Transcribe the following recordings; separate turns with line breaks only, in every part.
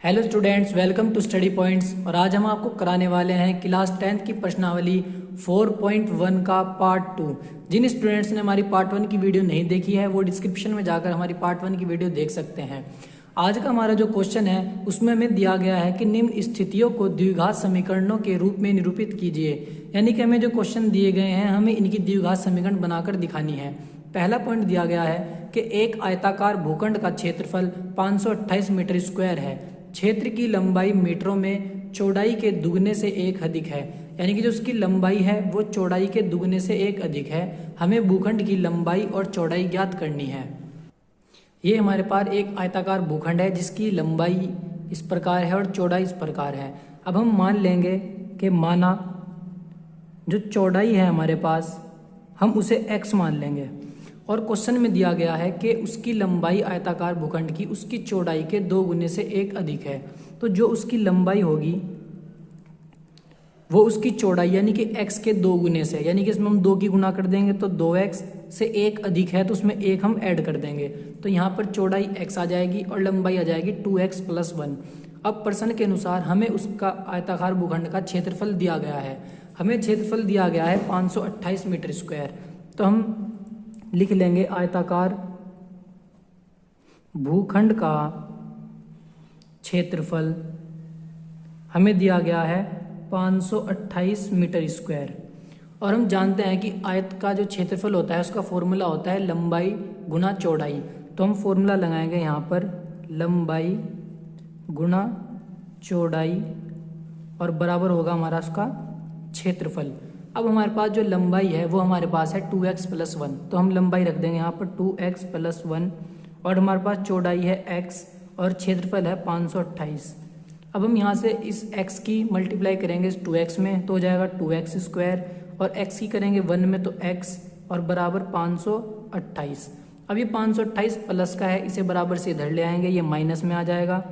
Hello students, welcome to study points. और आज हम आपको कराने वाले हैं क्लास 10th की प्रश्नावली 4.1 का पार्ट 2। जिन स्टूडेंट्स ने हमारी पार्ट 1 की वीडियो नहीं देखी है वो डिस्क्रिप्शन में जाकर हमारी पार्ट 1 की वीडियो देख सकते हैं। आज का हमारा जो क्वेश्चन है उसमें हमें दिया गया है कि निम्न स्थितियों को द्विघात समीकरणों के रूप में निरूपित कीजिए। यानी कि हमें जो क्वेश्चन दिए गए हैं हमें इनकी द्विघात समीकरण बनाकर दिखानी है। पहला पॉइंट दिया गया है कि एक आयताकार भूखंड का क्षेत्रफल 528 मीटर स्क्वायर है। क्षेत्र की लंबाई मीटरों में चौड़ाई के दुगने से एक अधिक है। यानी कि जो उसकी लंबाई है वो चौड़ाई के दुगने से एक अधिक है। हमें भूखंड की लंबाई और चौड़ाई ज्ञात करनी है। ये हमारे पास एक आयताकार भूखंड है जिसकी लंबाई इस प्रकार है और चौड़ाई इस प्रकार है। अब हम मान लेंगे कि माना जो चौड़ाई है हमारे पास हम उसे x मान लेंगे और क्वेश्चन में दिया गया है कि उसकी लंबाई आयताकार भूखंड की उसकी चौड़ाई के 2 गुने से एक अधिक है। तो जो उसकी लंबाई होगी वो उसकी चौड़ाई यानी कि x के 2 गुने से, यानी कि इसमें हम 2 की गुना कर देंगे तो 2x से एक अधिक है तो उसमें एक हम ऐड कर देंगे। तो यहाँ पर चौड़ाई x आ जाएगी और लंबाई आ जाएगी 2x + 1। अब प्रश्न के अनुसार हमें उसका आयताकार भूखंड का क्षेत्रफल दिया गया है। हमें क्षेत्रफल दिया गया है 528 मीटर स्क्वायर। तो हम लिख लेंगे आयताकार भूखंड का क्षेत्रफल हमें दिया गया है 528 मीटर स्क्वायर। और हम जानते हैं कि आयत का जो क्षेत्रफल होता है उसका फॉर्मूला होता है लंबाई गुना चौड़ाई। तो हम फॉर्मूला लगाएंगे यहाँ पर लंबाई गुना चौड़ाई और बराबर होगा हमारा उसका क्षेत्रफल। अब हमारे पास जो लंबाई है वो हमारे पास है 2x + 1। तो हम लंबाई रख देंगे यहाँ पर 2x + 1 और हमारे पास चौड़ाई है x और क्षेत्रफल है 528। अब हम यहाँ से इस x की मल्टीप्लाई करेंगे इस 2x में तो हो जाएगा 2x² और x की करेंगे 1 में तो x और बराबर 528। अब ये 528 प्लस का है, इसे बराबर से इधर ले आएंगे, ये माइनस में आ जाएगा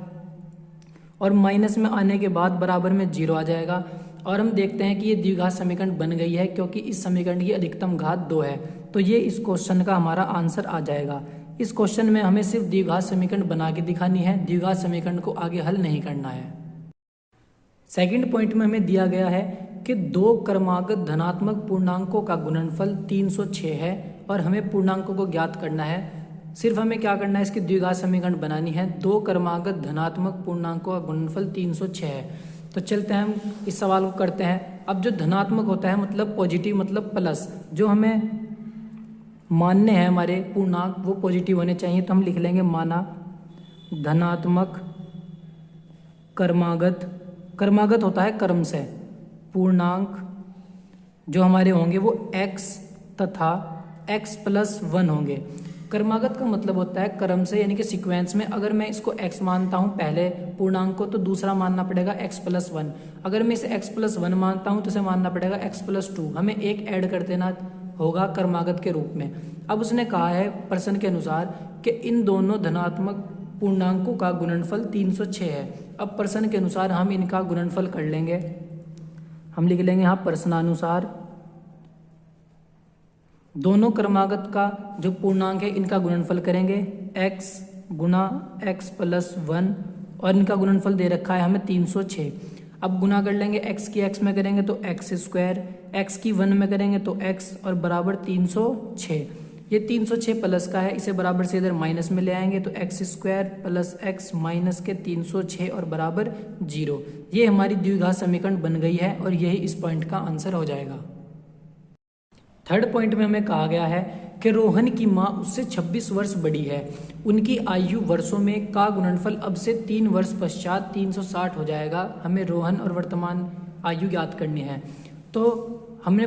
और माइनस में आने के बाद बराबर में 0 आ जाएगा। और हम देखते हैं कि ये द्विघात समीकरण बन गई है क्योंकि इस समीकरण की अधिकतम घात 2 है। तो ये इस क्वेश्चन का हमारा आंसर आ जाएगा। इस क्वेश्चन में हमें सिर्फ द्विघात समीकरण बना के दिखानी है, द्विघात समीकरण को आगे हल नहीं करना है। सेकंड पॉइंट में हमें दिया गया है कि 2 क्रमागत धनात्मक पूर्णांकों का गुणनफल 306 है और हमें पूर्णांकों को ज्ञात करना है। सिर्फ हमें क्या करना है, इसकी द्विघात समीकरण बनानी है। 2 क्रमागत धनात्मक पूर्णांकों का गुणनफल 306 है। तो चलते हैं हम इस सवाल को करते हैं। अब जो धनात्मक होता है मतलब पॉजिटिव मतलब प्लस, जो हमें मानने हैं हमारे पूर्णांक वो पॉजिटिव होने चाहिए। तो हम लिख लेंगे माना धनात्मक क्रमागत, क्रमागत होता है क्रम से, पूर्णांक जो हमारे होंगे वो x तथा x + 1 होंगे। क्रमागत का मतलब होता है क्रम से, यानी कि सीक्वेंस में। अगर मैं इसको x मानता हूँ पहले पूर्णांक को तो दूसरा मानना पड़ेगा x + 1। अगर मैं इसे x + 1 मानता हूँ तो इसे मानना पड़ेगा x + 2। हमें एक ऐड कर देना होगा क्रमागत के रूप में। अब उसने कहा है प्रश्न के अनुसार कि इन दोनों धनात्मक पूर्णांकों का गुणनफल 306 है। अब प्रश्न के अनुसार हम इनका गुणनफल कर लेंगे। हम लिख लेंगे यहाँ प्रश्नानुसार दोनों क्रमागत का जो पूर्णांक है इनका गुणनफल करेंगे x गुना x + 1 और इनका गुणनफल दे रखा है हमें 306। अब गुना कर लेंगे x की x में करेंगे तो x², x की 1 में करेंगे तो x और बराबर 306। ये 306 प्लस का है, इसे बराबर से इधर माइनस में ले आएंगे तो x² + x माइनस के 306 और बराबर 0। ये हमारी द्विघात समीकरण बन गई है और यही इस पॉइंट का आंसर हो जाएगा। थर्ड पॉइंट में हमें कहा गया है कि रोहन की माँ उससे 26 वर्ष बड़ी है। उनकी आयु वर्षों में का गुणनफल अब से 3 वर्ष पश्चात 360 हो जाएगा। हमें रोहन और वर्तमान आयु ज्ञात करनी है। तो हमें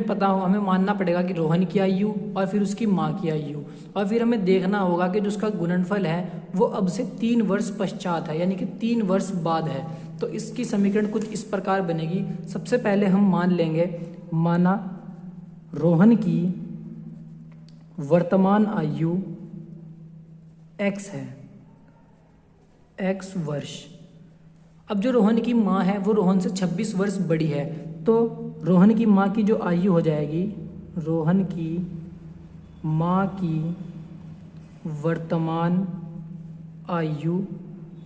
मानना पड़ेगा कि रोहन की आयु और फिर उसकी माँ की आयु, और फिर हमें देखना होगा कि जो उसका गुणनफल है वो अब से 3 वर्ष पश्चात है, यानी कि 3 वर्ष बाद है। तो इसकी समीकरण कुछ इस प्रकार बनेगी। सबसे पहले हम मान लेंगे माना रोहन की वर्तमान आयु x है, x वर्ष। अब जो रोहन की माँ है वो रोहन से 26 वर्ष बड़ी है, तो रोहन की माँ की जो आयु हो जाएगी, रोहन की माँ की वर्तमान आयु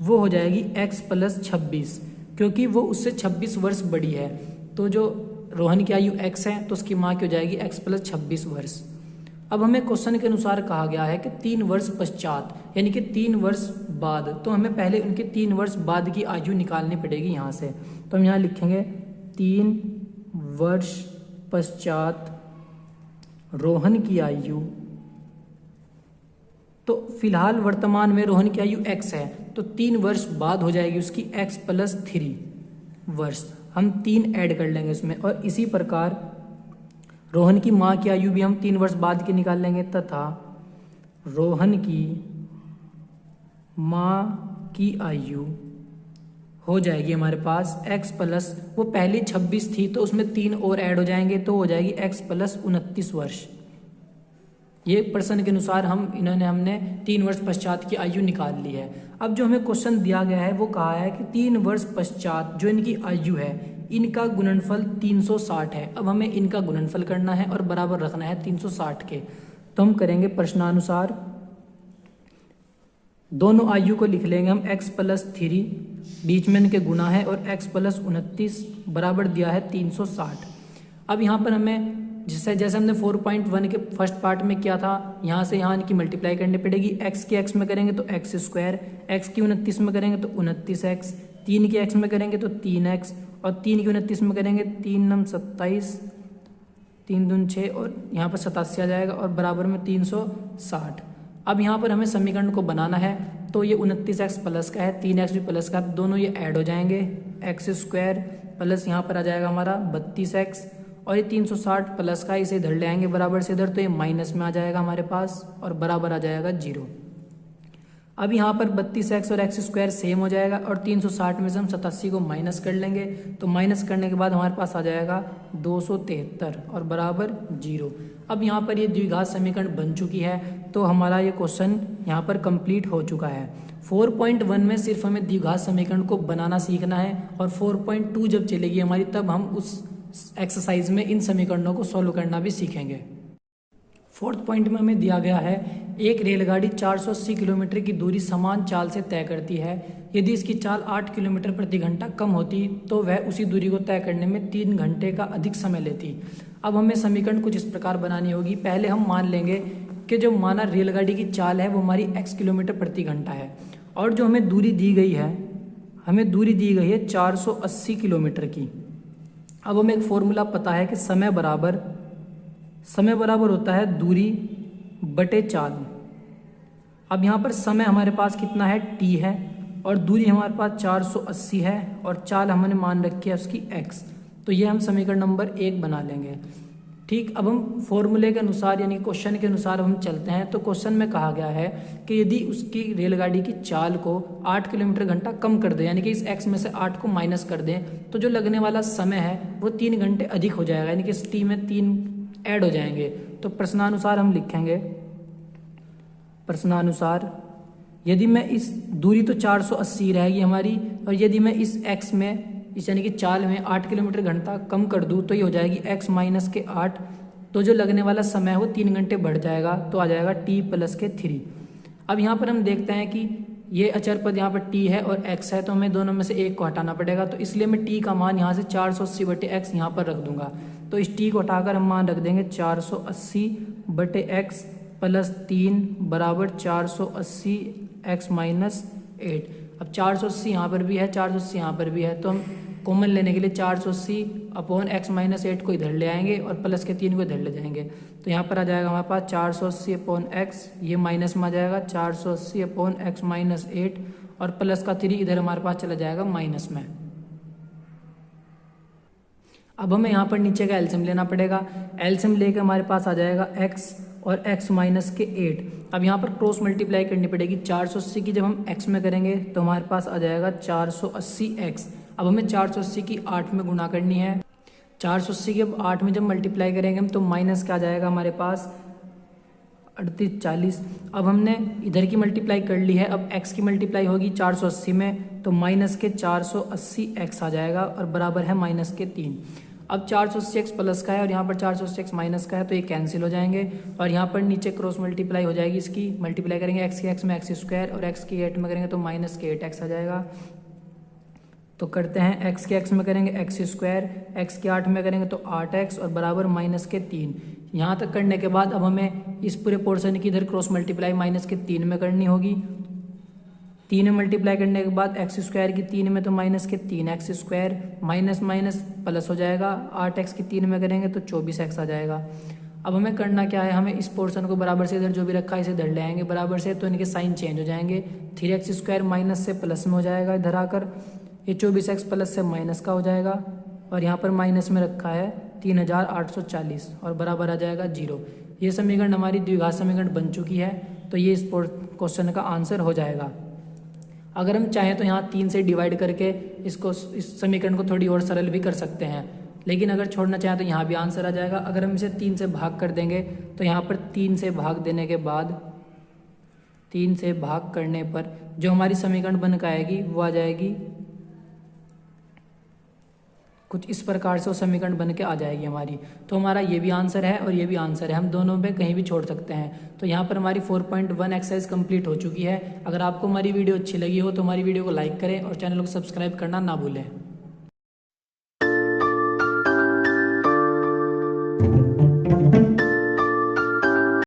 वो हो जाएगी x प्लस 26, क्योंकि वो उससे 26 वर्ष बड़ी है। तो जो रोहन की आयु x है तो उसकी माँ की हो जाएगी x प्लस 26 वर्ष। अब हमें क्वेश्चन के अनुसार कहा गया है कि 3 वर्ष पश्चात, यानी कि 3 वर्ष बाद, तो हमें पहले उनके 3 वर्ष बाद की आयु निकालनी पड़ेगी यहाँ से। तो हम यहाँ लिखेंगे 3 वर्ष पश्चात रोहन की आयु। तो फिलहाल वर्तमान में रोहन की आयु x है, तो 3 वर्ष बाद हो जाएगी उसकी x प्लस 3 वर्ष। हम 3 ऐड कर लेंगे इसमें। और इसी प्रकार रोहन की माँ की आयु भी हम 3 वर्ष बाद की निकाल लेंगे, तथा रोहन की माँ की आयु हो जाएगी हमारे पास x प्लस, वो पहली 26 थी तो उसमें 3 और ऐड हो जाएंगे तो हो जाएगी x प्लस 29 वर्ष। ये प्रश्न के अनुसार हमने 3 वर्ष पश्चात की आयु निकाल ली है। अब जो हमें क्वेश्चन दिया गया है वो कहा है कि 3 वर्ष पश्चात जो इनकी आयु है इनका गुणनफल 360 है। अब हमें इनका गुणनफल करना है और बराबर रखना है 360 के। तो हम करेंगे प्रश्नानुसार, दोनों आयु को लिख लेंगे हम x प्लस 3, बीच में इनके गुना है, और x प्लस 29 बराबर दिया है 360। अब यहाँ पर हमें जैसे हमने 4.1 के फर्स्ट पार्ट में किया था, यहाँ से यहाँ इनकी मल्टीप्लाई करनी पड़ेगी। x की x में करेंगे तो x स्क्वायर, x की 29 में करेंगे तो 29x, 3 की x में करेंगे तो 3x, और 3 की 29 में करेंगे 3 नम 27, 3 दून 6, और यहाँ पर 87 आ जाएगा, और बराबर में 360। अब यहाँ पर हमें समीकरण को बनाना है, तो ये 29x प्लस का है, 3x भी प्लस का है, दोनों ये ऐड हो जाएंगे। x स्क्वायर प्लस यहाँ पर आ जाएगा हमारा 32x, और ये 360 प्लस का, इसे इधर ले आएंगे बराबर से इधर, तो ये माइनस में आ जाएगा हमारे पास, और बराबर आ जाएगा 0। अब यहाँ पर 32x और x स्क्वायर सेम हो जाएगा, और 360 में से हम 87 को माइनस कर लेंगे, तो माइनस करने के बाद हमारे पास आ जाएगा 273 और बराबर 0। अब यहाँ पर ये द्विघात समीकरण बन चुकी है, तो हमारा ये क्वेश्चन यहाँ पर कंप्लीट हो चुका है। 4.1 में सिर्फ हमें द्विघात समीकरण को बनाना सीखना है, और 4.2 जब चलेगी हमारी तब हम उस एक्सरसाइज में इन समीकरणों को सॉल्व करना भी सीखेंगे। 4th पॉइंट में हमें दिया गया है, एक रेलगाड़ी 480 किलोमीटर की दूरी समान चाल से तय करती है। यदि इसकी चाल 8 किलोमीटर प्रति घंटा कम होती तो वह उसी दूरी को तय करने में 3 घंटे का अधिक समय लेती। अब हमें समीकरण कुछ इस प्रकार बनानी होगी। पहले हम मान लेंगे कि जो माना रेलगाड़ी की चाल है वो हमारी x किलोमीटर प्रति घंटा है, और जो हमें दूरी दी गई है 480 किलोमीटर की। अब हमें एक फॉर्मूला पता है कि समय बराबर होता है दूरी बटे चाल। अब यहाँ पर समय हमारे पास कितना है t है, और दूरी हमारे पास 480 है, और चाल हमने मान रखी है उसकी x। तो ये हम समीकरण नंबर 1 बना लेंगे। ठीक, अब हम फॉर्मूले के अनुसार यानी क्वेश्चन के अनुसार हम चलते हैं। तो क्वेश्चन में कहा गया है कि यदि उसकी रेलगाड़ी की चाल को 8 किलोमीटर घंटा कम कर दें, यानी कि इस x में से 8 को माइनस कर दें, तो जो लगने वाला समय है वो 3 घंटे अधिक हो जाएगा, यानी कि इस t में 3 ऐड हो जाएंगे। तो प्रश्नानुसार हम लिखेंगे, प्रश्नानुसार यदि मैं इस दूरी तो 480 रहेगी हमारी, और यदि मैं इस x में यानी कि चाल में 8 किलोमीटर घंटा कम कर दूँ तो ये हो जाएगी x माइनस के 8, तो जो लगने वाला समय है वो 3 घंटे बढ़ जाएगा, तो आ जाएगा t प्लस के 3। अब यहाँ पर हम देखते हैं कि ये अचर पद यहाँ पर t है और x है, तो हमें दोनों में से एक को हटाना पड़ेगा। तो इसलिए मैं t का मान यहाँ से 480 बटे x यहाँ पर रख दूंगा। तो इस t को हटाकर हम मान रख देंगे 480 बटे x प्लस 3 बराबर 480 x माइनस 8। अब 480 यहाँ पर भी है, 480 यहाँ पर भी है, तो हम कॉमन लेने के लिए 480 अपॉन x माइनस 8 को इधर ले आएंगे और प्लस के 3 को इधर ले जाएंगे। तो यहाँ पर आ जाएगा हमारे पास 480 अपॉन x, ये माइनस में आ जाएगा 480 अपॉन x माइनस 8, और प्लस का 3 इधर हमारे पास चला जाएगा माइनस में। अब हमें यहाँ पर नीचे का एलसीएम लेना पड़ेगा। एलसीएम लेकर हमारे पास आ जाएगा x और x माइनस के 8। अब यहाँ पर क्रॉस मल्टीप्लाई करनी पड़ेगी। 480 की जब हम x में करेंगे तो हमारे पास आ जाएगा 480x। अब हमें 480 की 8 में गुणा करनी है। 480 की अब 8 में जब मल्टीप्लाई करेंगे हम तो माइनस क्या आ जाएगा हमारे पास 38 40। अब हमने इधर की मल्टीप्लाई कर ली है, अब x की मल्टीप्लाई होगी 480 में, तो माइनस के 480x आ जाएगा और बराबर है माइनस के 3। अब 480x प्लस का है और यहाँ पर 480x माइनस का है, तो ये कैंसिल हो जाएंगे और यहाँ पर नीचे क्रॉस मल्टीप्लाई हो जाएगी इसकी, मल्टीप्लाई करेंगे x के x में x स्क्वायर और x की 8 में करेंगे तो माइनस के 8x आ जाएगा। तो करते हैं x के x में करेंगे x स्क्वायर, x के 8 में करेंगे तो 8x और बराबर माइनस के 3। यहाँ तक करने के बाद अब हमें इस पूरे पोर्शन की इधर क्रॉस मल्टीप्लाई माइनस के 3 में करनी होगी। 3 में मल्टीप्लाई करने के बाद x स्क्वायर की 3 में तो माइनस के 3x square, minus minus plus हो जाएगा, 8x की 3 में करेंगे तो 24x आ जाएगा। अब हमें करना क्या है, हमें इस पोर्शन को बराबर से इधर जो भी रखा है इसे इधर ले आएंगे बराबर से, तो इनके साइन चेंज हो जाएंगे। 3x स्क्वायर माइनस से प्लस में हो जाएगा इधर आकर, ये 24x प्लस से माइनस का हो जाएगा और यहाँ पर माइनस में रखा है 3840 और बराबर आ जाएगा 0। ये समीकरण हमारी द्विघात समीकरण बन चुकी है, तो ये इस क्वेश्चन का आंसर हो जाएगा। अगर हम चाहें तो यहाँ 3 से डिवाइड करके इसको, इस समीकरण को थोड़ी और सरल भी कर सकते हैं, लेकिन अगर छोड़ना चाहें तो यहाँ भी आंसर आ जाएगा। अगर हम इसे 3 से भाग कर देंगे तो यहाँ पर 3 से भाग देने के बाद, 3 से भाग करने पर जो हमारी समीकरण बन के आएगी वो आ जाएगी कुछ इस प्रकार से, वो समीकरण बन के आ जाएगी हमारी। तो हमारा ये भी आंसर है और ये भी आंसर है, हम दोनों में कहीं भी छोड़ सकते हैं। तो यहाँ पर हमारी 4.1 एक्सरसाइज कंप्लीट हो चुकी है। अगर आपको हमारी वीडियो अच्छी लगी हो तो हमारी वीडियो को लाइक करें और चैनल को सब्सक्राइब करना ना भूलें।